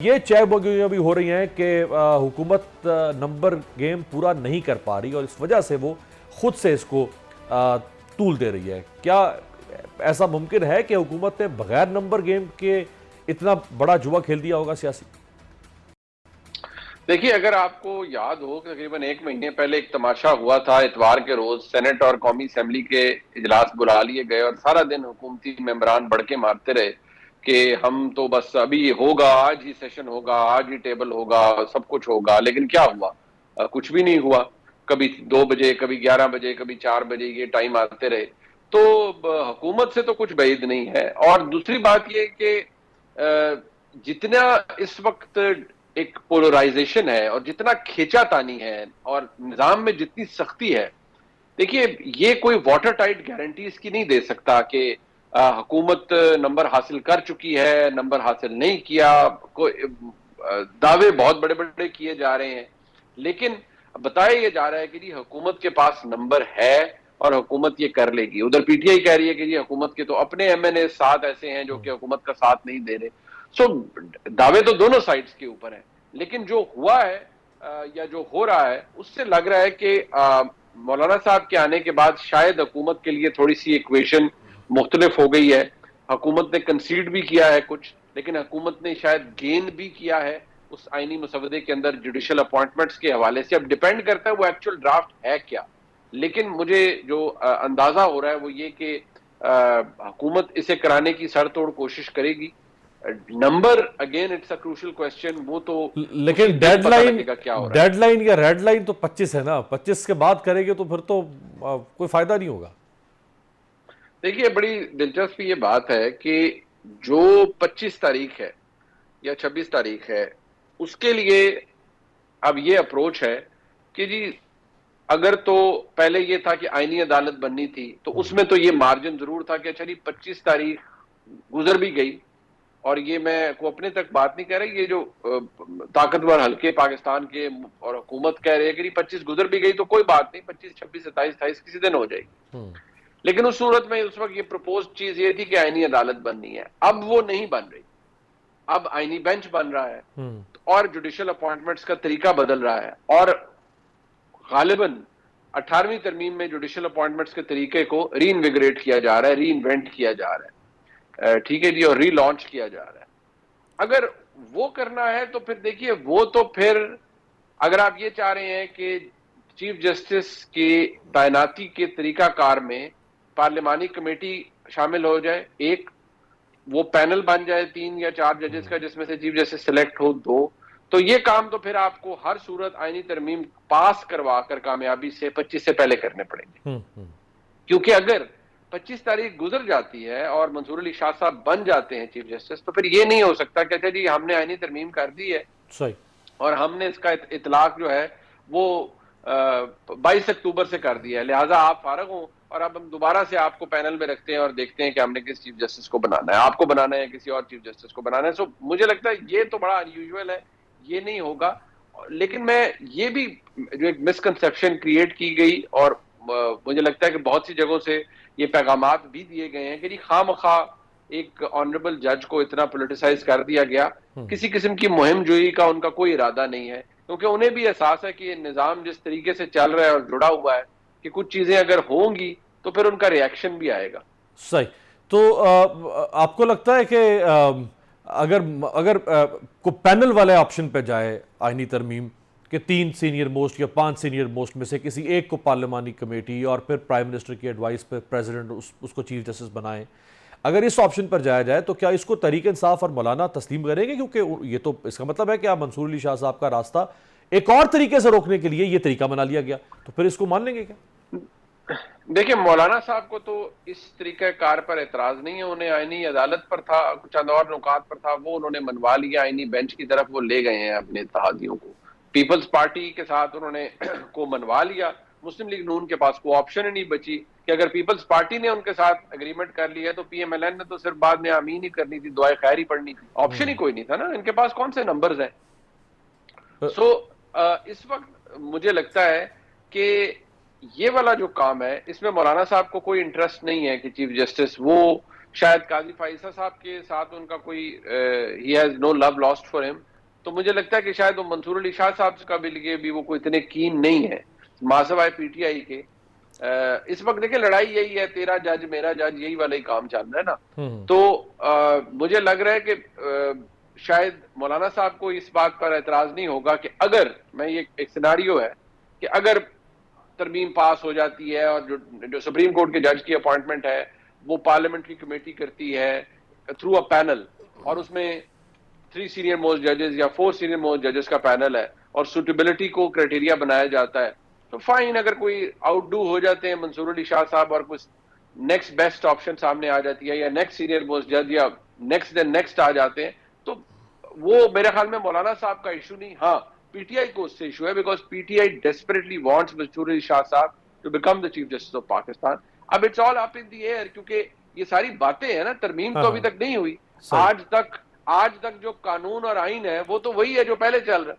ये चहबगुइयां भी हो रही हैं कि हुकूमत नंबर गेम पूरा नहीं कर पा रही और इस वजह से वो खुद से इसको तूल दे रही है। क्या ऐसा मुमकिन है कि हुकूमत ने बगैर नंबर गेम के इतना बड़ा जुआ खेल दिया होगा सियासी? देखिए, अगर आपको याद हो तकरीबन 1 महीने पहले एक तमाशा हुआ था। इतवार के रोज सेनेट और कौमी असेंबली के इजलास बुला लिए गए और सारा दिन हुकूमती मेंबरान बढ़के मारते रहे कि हम तो बस अभी होगा, आज ही सेशन होगा, आज ही टेबल होगा, सब कुछ होगा। लेकिन क्या हुआ? कुछ भी नहीं हुआ। कभी 2 बजे, कभी 11 बजे, कभी 4 बजे ये टाइम आते रहे। तो हुकूमत से तो कुछ बैद नहीं है। और दूसरी बात ये कि जितना इस वक्त एक पोलराइजेशन है और जितना खींचातानी है और निजाम में जितनी सख्ती है, देखिए ये कोई वाटर टाइट गारंटीज की नहीं दे सकता कि हुकूमत नंबर हासिल कर चुकी है, नंबर हासिल नहीं किया। कोई दावे बहुत बड़े बड़े किए जा रहे हैं, लेकिन बताया ये जा रहा है कि जी हुकूमत के पास नंबर है और हुकूमत ये कर लेगी। उधर पीटीआई कह रही है कि जी हुकूमत के तो अपने एमएनए 7 ऐसे हैं जो कि हुकूमत का साथ नहीं दे रहे। सो दावे तो दोनों साइड्स के ऊपर है, लेकिन जो हुआ है या जो हो रहा है उससे लग रहा है कि मौलाना साहब के आने के बाद शायद हुकूमत के लिए थोड़ी सी इक्वेशन मुख्तलिफ हो गई है। हुकूमत ने कंसीड भी किया है कुछ, लेकिन हुकूमत ने शायद गेन भी किया है उस आईनी मसवदे के अंदर जुडिशल अपॉइंटमेंट्स के हवाले से। अब डिपेंड करता है वो एक्चुअल ड्राफ्ट है क्या। लेकिन मुझे जो अंदाजा हो रहा है वो ये कि हुकूमत इसे कराने की सरतोड़ कोशिश करेगी। Number again it's a crucial question, वो तो लेकिन डेडलाइन क्या हो रहा है। डेडलाइन या रेड लाइन तो 25 है ना। 25 के बाद करेंगे तो फिर तो कोई फायदा नहीं होगा। देखिए, बड़ी दिलचस्प ये बात है कि जो 25 तारीख है या 26 तारीख है, उसके लिए अब ये अप्रोच है कि जी अगर तो पहले ये था कि आईनी अदालत बननी थी, तो उसमें तो ये मार्जिन जरूर था कि अच्छा जी 25 तारीख गुजर भी गई। और ये मैं को अपने तक बात नहीं कह रही, ये जो ताकतवर हल्के पाकिस्तान के और हुकूमत कह रहे हैं कि 25 गुजर भी गई तो कोई बात नहीं, 25, 26, 27, 28 किसी दिन हो जाएगी। लेकिन उस सूरत में उस वक्त ये प्रपोज चीज ये थी कि आईनी अदालत बननी है। अब वो नहीं बन रही, अब आईनी बेंच बन रहा है और जुडिशियल अपॉइंटमेंट्स का तरीका बदल रहा है। और गालिबन 18वीं तरमीम में जुडिशियल अपॉइंटमेंट्स के तरीके को री इन्विगरेट किया जा रहा है, री इन्वेंट किया जा रहा है, ठीक है जी, और री लॉन्च किया जा रहा है। अगर वो करना है तो फिर देखिए, वो तो फिर अगर आप ये चाह रहे हैं कि चीफ जस्टिस की तैनाती के तरीकाकार में पार्लिमानी कमेटी शामिल हो जाए, एक वो पैनल बन जाए 3 या 4 जजेस का, जिसमें से चीफ जस्टिस सिलेक्ट हो 2, तो ये काम तो फिर आपको हर सूरत आईनी तरमीम पास करवा कर कामयाबी से 25 से पहले करने पड़ेंगे। क्योंकि अगर 25 तारीख गुजर जाती है और मंसूर अली शाह साहब बन जाते हैं चीफ जस्टिस, तो फिर ये नहीं हो सकता कि अच्छा जी हमने आईनी तरमीम कर दी है सही और हमने इसका इतलाक जो है वो 22 अक्टूबर से कर दिया है, लिहाजा आप फारग हो और अब हम दोबारा से आपको पैनल में रखते हैं और देखते हैं कि हमने किस चीफ जस्टिस को बनाना है, आपको बनाना है किसी और चीफ जस्टिस को बनाना है। सो मुझे लगता है ये तो बड़ा अनयूजुअल है, ये नहीं होगा। लेकिन मैं ये भी जो एक मिसकंसेप्शन क्रिएट की गई और मुझे लगता है कि बहुत सी जगहों से ये पैगामात भी दिए गए हैं कि खामखा एक ऑनरेबल जज को इतना पोलिटिसाइज कर दिया गया। किसी किस्म की मुहिम जोई का उनका कोई इरादा नहीं है, क्योंकि उन्हें भी एहसास है कि ये निजाम जिस तरीके से चल रहा है और जुड़ा हुआ है कि कुछ चीजें अगर होंगी तो फिर उनका रिएक्शन भी आएगा। सही। तो आपको लगता है कि अगर अगर को पैनल वाले ऑप्शन पे जाए आईनी तरमीम के 3 सीनियर मोस्ट या 5 सीनियर मोस्ट में से किसी एक को पार्लिमानी कमेटी और फिर प्राइम मिनिस्टर की एडवाइस पर प्रेसिडेंट उसको चीफ जस्टिस बनाए, अगर इस ऑप्शन पर जाया जाए तो क्या इसको तहरीक इंसाफ और मौलाना तस्लीम करेंगे? क्योंकि ये तो इसका मतलब है कि आप मंसूर अली शाह साहब का रास्ता एक और तरीके से रोकने के लिए ये तरीका बना लिया गया, तो फिर इसको मान लेंगे क्या? देखिए, मौलाना साहब को तो इस तरीके कार पर एतराज नहीं है। उन्हें आईनी अदालत पर था, कुछ और नुकात पर था, वो उन्होंने मनवा लिया, आईनी बेंच की तरफ वो ले गए हैं अपने इत्तेहादियों को। पीपल्स पार्टी के साथ उन्होंने को मनवा लिया। मुस्लिम लीग नून के पास कोई ऑप्शन ही नहीं बची कि अगर पीपल्स पार्टी ने उनके साथ एग्रीमेंट कर लिया तो पीएमएलएन ने तो सिर्फ बाद में आमीन ही करनी थी, दुआए खैर ही पढ़नी थी, ऑप्शन ही कोई नहीं था ना। इनके पास कौन से नंबर्स हैं? सो इस वक्त मुझे लगता है कि ये वाला जो काम है इसमें मौलाना साहब को कोई इंटरेस्ट नहीं है कि चीफ जस्टिस वो शायद काजी फाइसा साहब के साथ उनका कोई ही has no love lost for him, तो मुझे लगता है कि शायद वो मंसूर अली शाह साहब का भी लिए भी वो कोई इतने कीन नहीं है मासवाए पीटीआई के। इस वक्त देखिए लड़ाई यही है, तेरा जज मेरा जज, यही वाला ही काम चल रहा है ना। तो मुझे लग रहा है कि शायद मौलाना साहब को इस बात पर एतराज नहीं होगा कि अगर मैं ये एक सिनारियो है कि अगर तरमीम पास हो जाती है और जो सुप्रीम कोर्ट के जज की अपॉइंटमेंट है वो पार्लियामेंट्री कमेटी करती है थ्रू अ पैनल, और उसमें 3 सीनियर मोस्ट जजेस या 4 सीनियर मोस्ट जजेस का पैनल है और सुटेबिलिटी को क्राइटेरिया बनाया जाता है, तो फाइन। अगर कोई आउटडू हो जाते हैं मंसूर अली शाह साहब और कुछ नेक्स्ट बेस्ट ऑप्शन सामने आ जाती है या नेक्स्ट सीनियर मोस्ट जज या नेक्स्ट देन नेक्स्ट आ जाते हैं, तो वो मेरे ख्याल में मौलाना साहब का इशू नहीं, हाँ पीटीआई को उससे इशू है, because PTI desperately wants Mansoor Ali Shah sahab to become the chief justice of Pakistan. अब it's all up in the air, क्योंकि ये सारी बातें हैं ना, तरमीम तो अभी तक नहीं हुई। सही। आज तक जो कानून और आइन है वो तो वही है जो पहले चल रहा है।